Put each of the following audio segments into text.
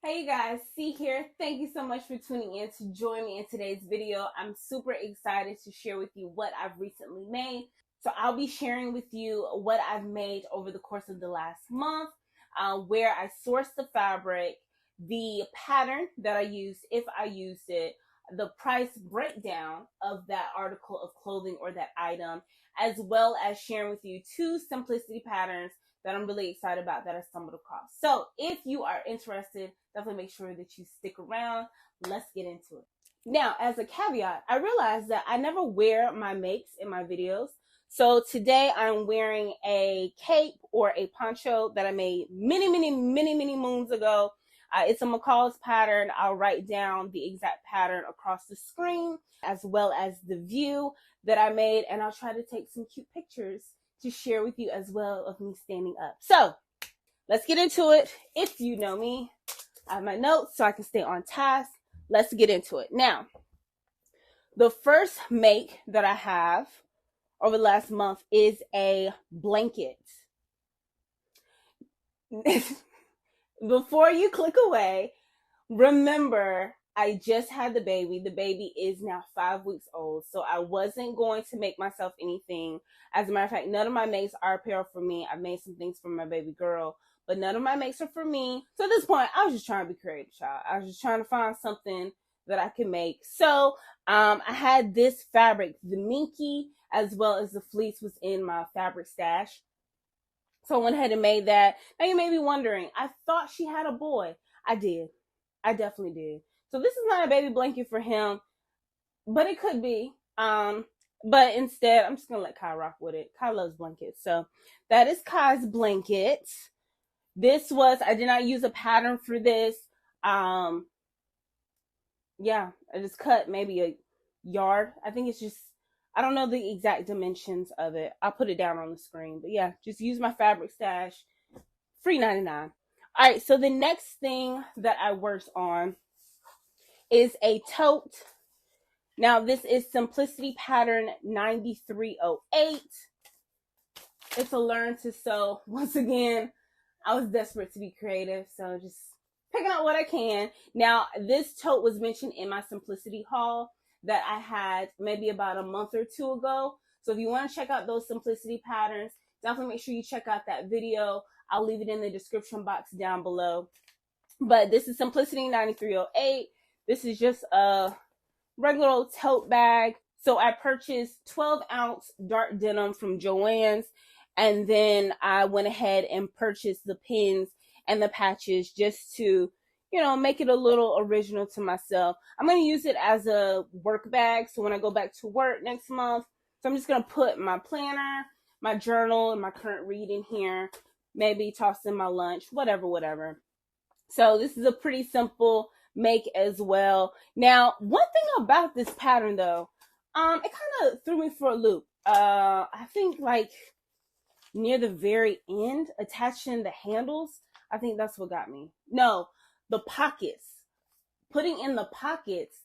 Hey you guys, C here. Thank you so much for tuning in to join me in today's video. I'm super excited to share with you what I've recently made. So I'll be sharing with you what I've made over the course of the last month, where I sourced the fabric, the pattern that I used, if I used it, the price breakdown of that article of clothing or that item, as well as sharing with you two simplicity patterns that I'm really excited about that I stumbled across. So if you are interested, definitely make sure that you stick around. Let's get into it. Now, as a caveat, I realized that I never wear my makes in my videos. So today I'm wearing a cape or a poncho that I made many moons ago. It's a McCall's pattern. I'll write down the exact pattern across the screen as well as the view that I made, and I'll try to take some cute pictures to share with you as well of me standing up. So let's get into it. If you know me, I have my notes so I can stay on task. Let's get into it. Now, the first make that I have over the last month is a blanket. Before you click away, remember, I just had the baby. The baby is now 5 weeks old, so I wasn't going to make myself anything. As a matter of fact, none of my makes are apparel for me. I've made some things for my baby girl, but none of my makes are for me. So at this point, I was just trying to be creative, child. I was just trying to find something that I could make. So I had this fabric, the minky, as well as the fleece was in my fabric stash. So I went ahead and made that. Now you may be wondering, I thought she had a boy. I did. I definitely did. So this is not a baby blanket for him, but it could be. But instead, I'm just gonna let Kai rock with it. Kai loves blankets. So that is Kai's blanket. This was, I did not use a pattern for this. Yeah, I just cut maybe a yard. I think it's just, I don't know the exact dimensions of it. I'll put it down on the screen. But yeah, just use my fabric stash. Free 99. All right, so the next thing that I worked on is a tote. Now this is Simplicity Pattern 9308. It's a learn to sew. Once again, I was desperate to be creative, so just picking out what I can. Now this tote was mentioned in my Simplicity haul that I had maybe about a month or two ago. So if you want to check out those Simplicity patterns, definitely make sure you check out that video. I'll leave it in the description box down below. But this is Simplicity 9308. This is just a regular old tote bag. So I purchased 12-ounce dark denim from Joann's, and then I went ahead and purchased the pins and the patches just to, you know, make it a little original to myself. I'm going to use it as a work bag. So when I go back to work next month, so I'm just going to put my planner, my journal, and my current read in here. Maybe toss in my lunch, whatever. So this is a pretty simple make as well. Now, one thing about this pattern though, it kind of threw me for a loop. I think like near the very end, attaching the handles, I think that's what got me. No, the pockets. Putting in the pockets,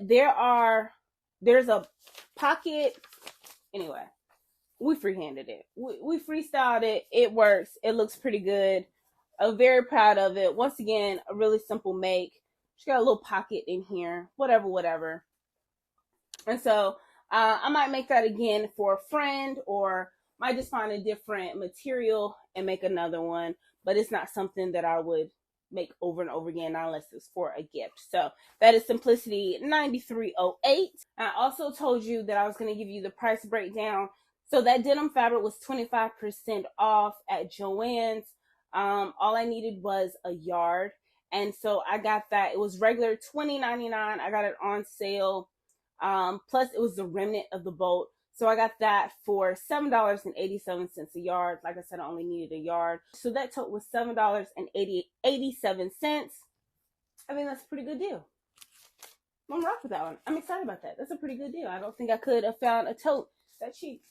there's a pocket. Anyway, we freehanded it. We freestyled it. It works. It looks pretty good. I'm very proud of it. Once again, a really simple make. Just got a little pocket in here. Whatever. And so I might make that again for a friend, or might just find a different material and make another one. But it's not something that I would make over and over again unless it's for a gift. So that is Simplicity 9308. I also told you that I was going to give you the price breakdown. So that denim fabric was 25% off at Joann's. All I needed was a yard, and so I got that. It was regular $20.99. I got it on sale. Plus it was the remnant of the bolt. So I got that for $7.87 a yard. Like I said, I only needed a yard. So that tote was $7.87. I mean, that's a pretty good deal. I'm rock with that one. I'm excited about that. That's a pretty good deal. I don't think I could have found a tote that cheap.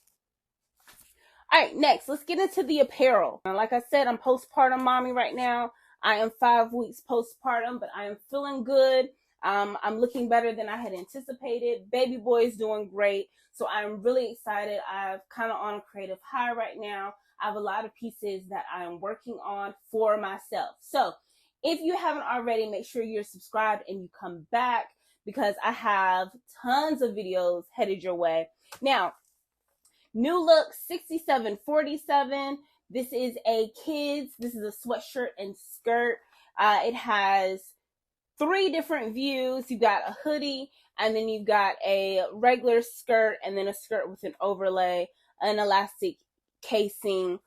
All right, next, let's get into the apparel. Like I said, I'm postpartum mommy right now. I am 5 weeks postpartum, but I am feeling good. I'm looking better than I had anticipated. Baby boy is doing great. So I'm really excited. I'm kind of on a creative high right now. I have a lot of pieces that I am working on for myself. So If you haven't already, make sure you're subscribed and you come back because I have tons of videos headed your way. Now, new look 6747. This is a kids. This is a sweatshirt and skirt. It has 3 different views. You've got a hoodie, and then you've got a regular skirt, and then a skirt with an overlay, an elastic casing.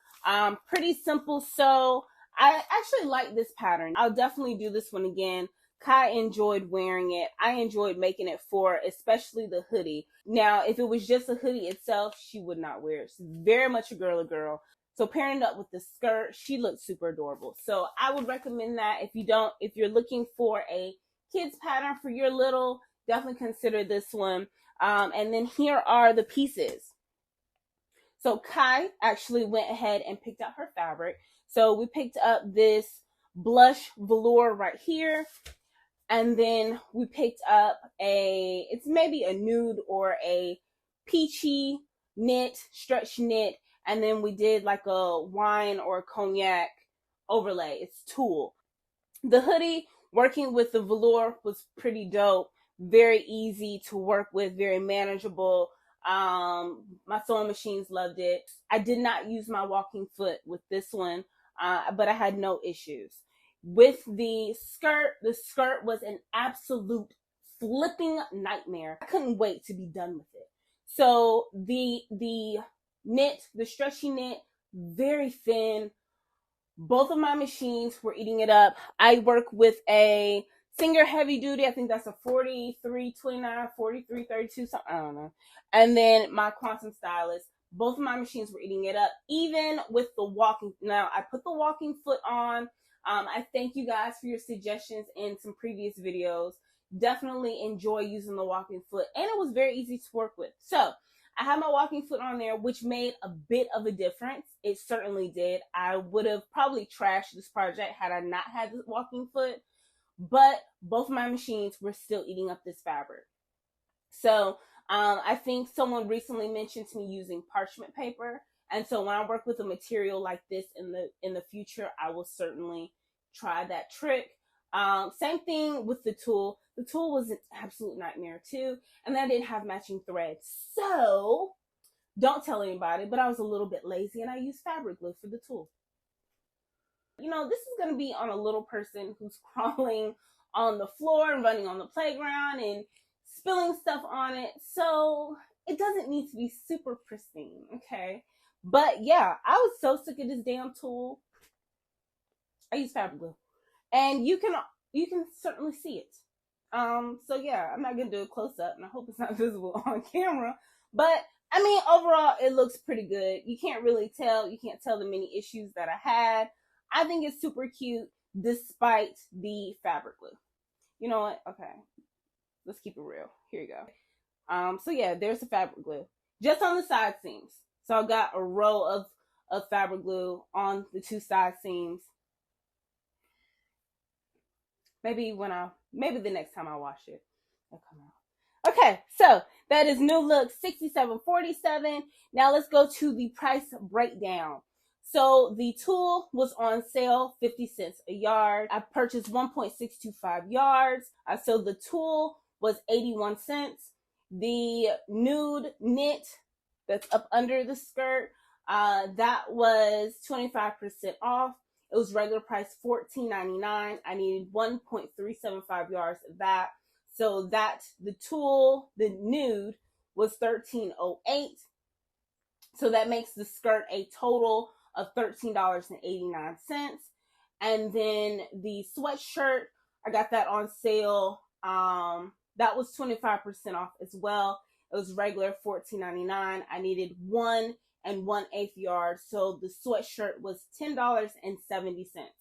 Pretty simple. So I actually like this pattern. I'll definitely do this one again. Kai enjoyed wearing it. I enjoyed making it for, especially the hoodie. Now, if it was just a hoodie itself, she would not wear it. She's very much a girl. So pairing it up with the skirt, she looked super adorable. So I would recommend that. If you're looking for a kids pattern for your little, definitely consider this one. And then here are the pieces. So Kai actually went ahead and picked out her fabric. So we picked up this blush velour right here. And then we picked up it's maybe a nude or a peachy knit, stretch knit. And then we did like a wine or cognac overlay. It's tulle. The hoodie, working with the velour, was pretty dope. Very easy to work with, very manageable. My sewing machines loved it. I did not use my walking foot with this one, but I had no issues. With the skirt was an absolute flipping nightmare. I couldn't wait to be done with it. So the knit, the stretchy knit, very thin. Both of my machines were eating it up. I work with a Singer heavy duty. I think that's a 4329, 4332, something, I don't know. And then my quantum stylus. Both of my machines were eating it up, even with the walking. Now, I put the walking foot on. I thank you guys for your suggestions in some previous videos. Definitely enjoy using the walking foot, and it was very easy to work with. So I had my walking foot on there, which made a bit of a difference. It certainly did. I would have probably trashed this project had I not had the walking foot, but both of my machines were still eating up this fabric. So I think someone recently mentioned to me using parchment paper. And so when I work with a material like this in the future, I will certainly try that trick. Same thing with the tulle. The tulle was an absolute nightmare too. And I didn't have matching threads. So don't tell anybody, but I was a little bit lazy and I used fabric glue for the tulle. You know, this is going to be on a little person who's crawling on the floor and running on the playground and spilling stuff on it. So it doesn't need to be super pristine, okay? But yeah, I was so sick of this damn tulle. I use fabric glue. And you can certainly see it. So yeah, I'm not gonna do a close up, and I hope it's not visible on camera. But I mean, overall, it looks pretty good. You can't really tell. You can't tell the many issues that I had. I think it's super cute despite the fabric glue. You know what? Okay, let's keep it real. Here you go. So yeah, there's the fabric glue just on the side seams. So I've got a row of fabric glue on the 2 side seams. Maybe the next time I wash it, it'll come out. Okay, so that is new look 6747. Now let's go to the price breakdown. So the tulle was on sale, 50 cents a yard. I purchased 1.625 yards. So the tulle was 81 cents. The nude knit that's up under the skirt, that was 25% off. It was regular price $14.99. I needed 1.375 yards of that. So that the tulle, the nude, was $13.08. So that makes the skirt a total of $13.89. And then the sweatshirt, I got that on sale. That was 25% off as well. It was regular $14.99. I needed 1 1/8 yards. So the sweatshirt was $10.70.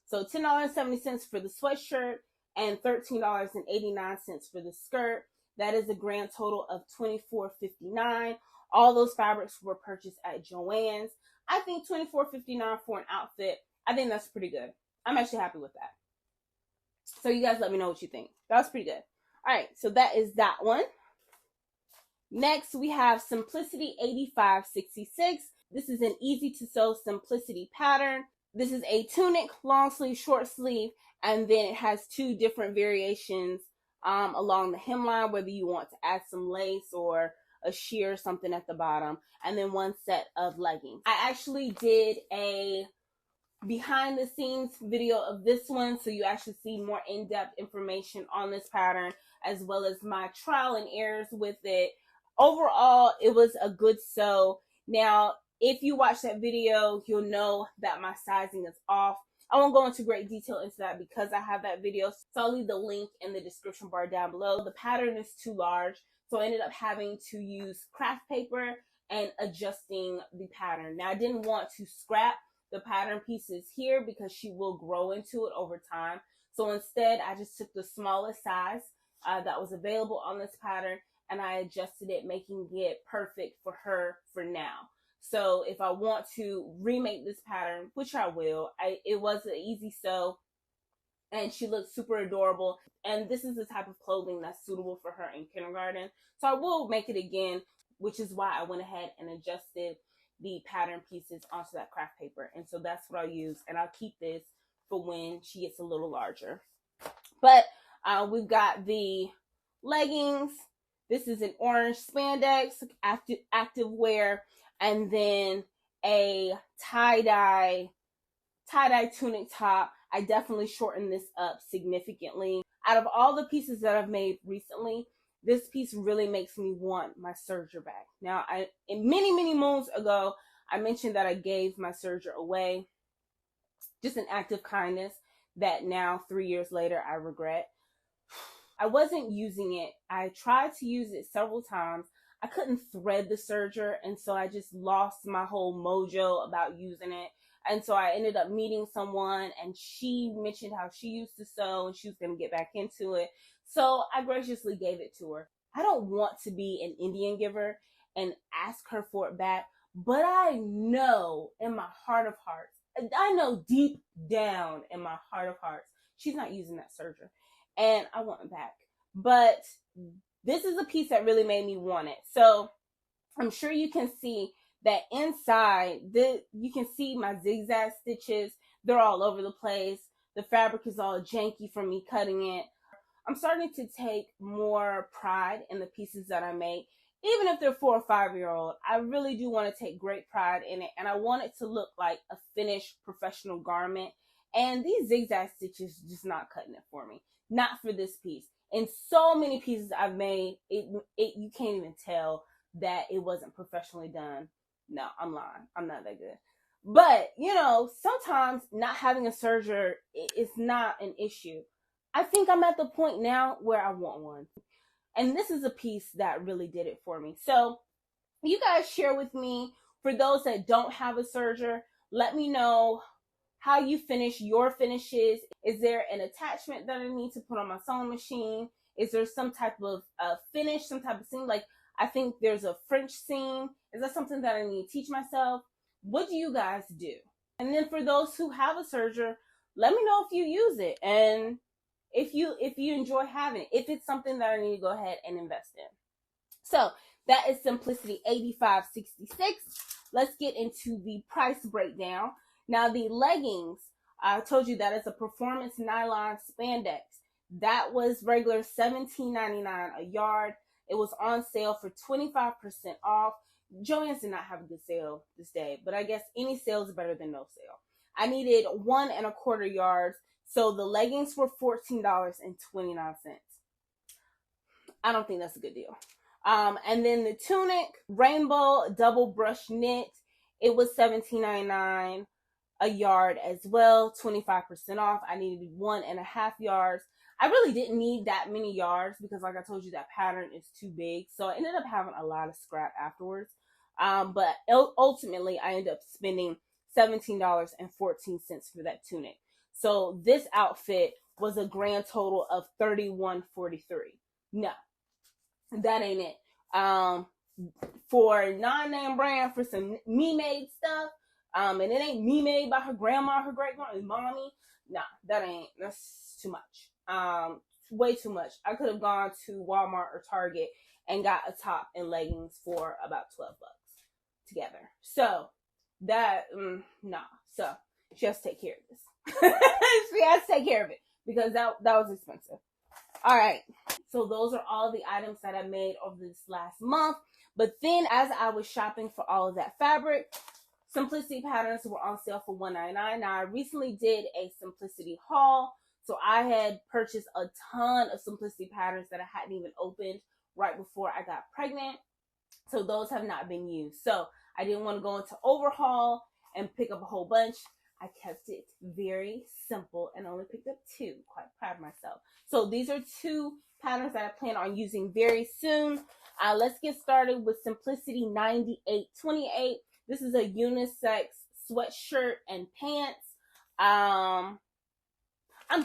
So $10.70 for the sweatshirt and $13.89 for the skirt. That is a grand total of $24.59. All those fabrics were purchased at Joann's. I think $24.59 for an outfit, I think that's pretty good. I'm actually happy with that. So you guys let me know what you think. That was pretty good. All right, so that is that one. Next, we have Simplicity 8566. This is an easy to sew simplicity pattern. This is a tunic, long sleeve, short sleeve, and then it has two different variations along the hemline, whether you want to add some lace or a sheer or something at the bottom, and then one set of leggings. I actually did a behind the scenes video of this one, so you actually see more in-depth information on this pattern, as well as my trial and errors with it. Overall, it was a good sew. Now, if you watch that video, you'll know that my sizing is off. I won't go into great detail into that because I have that video, so I'll leave the link in the description bar down below. The pattern is too large, so I ended up having to use craft paper and adjusting the pattern. Now, I didn't want to scrap the pattern pieces here because she will grow into it over time. So instead, I just took the smallest size that was available on this pattern, and I adjusted it, making it perfect for her for now. So if I want to remake this pattern, which I will, it was an easy sew, and she looks super adorable. And this is the type of clothing that's suitable for her in kindergarten. So I will make it again, which is why I went ahead and adjusted the pattern pieces onto that craft paper. And so that's what I'll use, and I'll keep this for when she gets a little larger. But we've got the leggings. This is an orange spandex active wear, and then a tie-dye tunic top. I definitely shortened this up significantly. Out of all the pieces that I've made recently, this piece really makes me want my serger back. Now, many moons ago, I mentioned that I gave my serger away. Just an act of kindness that now, 3 years later, I regret. I wasn't using it. I tried to use it several times. I couldn't thread the serger, and so I just lost my whole mojo about using it. And so I ended up meeting someone, and she mentioned how she used to sew and she was going to get back into it. So I graciously gave it to her. I don't want to be an Indian giver and ask her for it back, but I know in my heart of hearts, I know deep down in my heart of hearts, she's not using that serger, and I want it back. But this is a piece that really made me want it. So I'm sure you can see that inside, you can see my zigzag stitches. They're all over the place. The fabric is all janky from me cutting it. I'm starting to take more pride in the pieces that I make. Even if they're 4 or 5 year old, I really do want to take great pride in it, and I want it to look like a finished professional garment. And these zigzag stitches just not cutting it for me. Not for this piece. In so many pieces I've made, you can't even tell that it wasn't professionally done. No, I'm lying. I'm not that good. But, you know, sometimes not having a serger is not an issue. I think I'm at the point now where I want one. And this is a piece that really did it for me. So you guys share with me, for those that don't have a serger, let me know how you finish your finishes. Is there an attachment that I need to put on my sewing machine? Is there some type of finish, some type of seam? Like, I think there's a French seam. Is that something that I need to teach myself? What do you guys do? And then for those who have a serger, let me know if you use it and if you enjoy having it, if it's something that I need to go ahead and invest in. So that is Simplicity 8566. Let's get into the price breakdown. Now, the leggings, I told you that it's a performance nylon spandex. That was regular $17.99 a yard. It was on sale for 25% off. Joann's did not have a good sale this day, but I guess any sale is better than no sale. I needed 1 1/4 yards, so the leggings were $14.29. I don't think that's a good deal. And then the tunic, rainbow double brush knit, it was $17.99 a yard as well, 25% off. I needed 1 1/2 yards. I really didn't need that many yards because, like I told you, that pattern is too big. So I ended up having a lot of scrap afterwards. But ultimately, I ended up spending $17.14 for that tunic. So this outfit was a grand total of $31.43. No, that ain't it. For non-name brand, for some me-made stuff, and it ain't me-made by her grandma, her great-grandma, mommy. Nah, that's too much. Way too much. I could have gone to Walmart or Target and got a top and leggings for about $12 together. So that, nah. So she has to take care of this. She has to take care of it because that was expensive. All right. So those are all the items that I made over this last month. But then as I was shopping for all of that fabric, Simplicity patterns were on sale for $1.99. Now I recently did a Simplicity haul. So I had purchased a ton of Simplicity patterns that I hadn't even opened right before I got pregnant. So those have not been used. So I didn't want to go into overhaul and pick up a whole bunch. I kept it very simple and only picked up 2. Quite proud of myself. So these are 2 patterns that I plan on using very soon. Let's get started with Simplicity 9828. This is a unisex sweatshirt and pants. I'm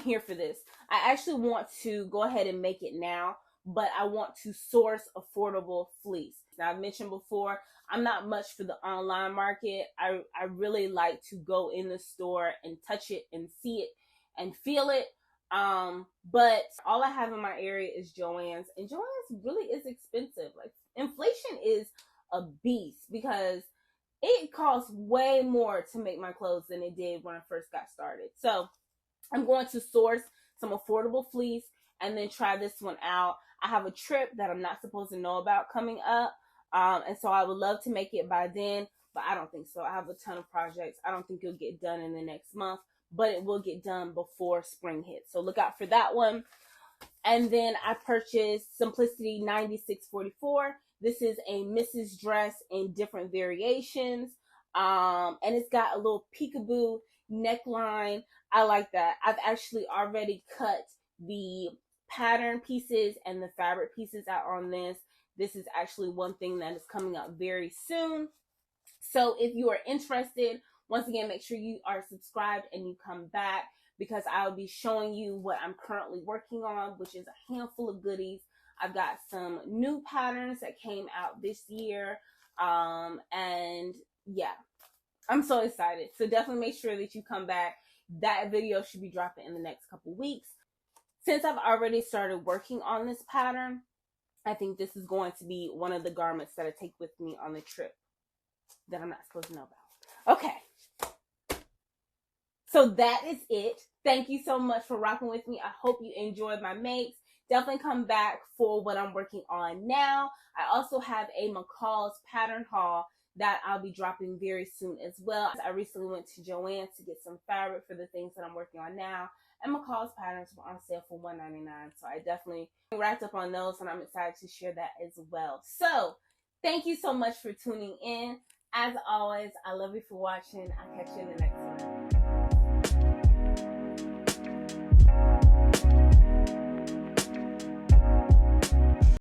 here for this. I actually want to go ahead and make it now, but I want to source affordable fleece. Now, I've mentioned before, I'm not much for the online market. I really like to go in the store and touch it and see it and feel it. But all I have in my area is Joann's, and Joann's really is expensive. Like, inflation is a beast because it costs way more to make my clothes than it did when I first got started. So I'm going to source some affordable fleece and then try this one out. I have a trip that I'm not supposed to know about coming up. And so I would love to make it by then, but I don't think so. I have a ton of projects. I don't think it'll get done in the next month, but it will get done before spring hits. So look out for that one. And then I purchased Simplicity 9644. This is a Mrs. dress in different variations. And it's got a little peekaboo neckline. I like that. I've actually already cut the pattern pieces and the fabric pieces out on this. This is actually one thing that is coming up very soon. So if you are interested, once again, make sure you are subscribed and you come back because I'll be showing you what I'm currently working on, which is a handful of goodies. I've got some new patterns that came out this year. And yeah, I'm so excited. So definitely make sure that you come back. That video should be dropping in the next couple weeks. Since I've already started working on this pattern, I think this is going to be one of the garments that I take with me on the trip that I'm not supposed to know about. Okay. So that is it. Thank you so much for rocking with me. I hope you enjoyed my makes. Definitely come back for what I'm working on now. I also have a McCall's pattern haul that I'll be dropping very soon as well. I recently went to Joann's to get some fabric for the things that I'm working on now. And McCall's patterns were on sale for $1.99. So I definitely wrapped up on those and I'm excited to share that as well. So thank you so much for tuning in. As always, I love you for watching. I'll catch you in the next one.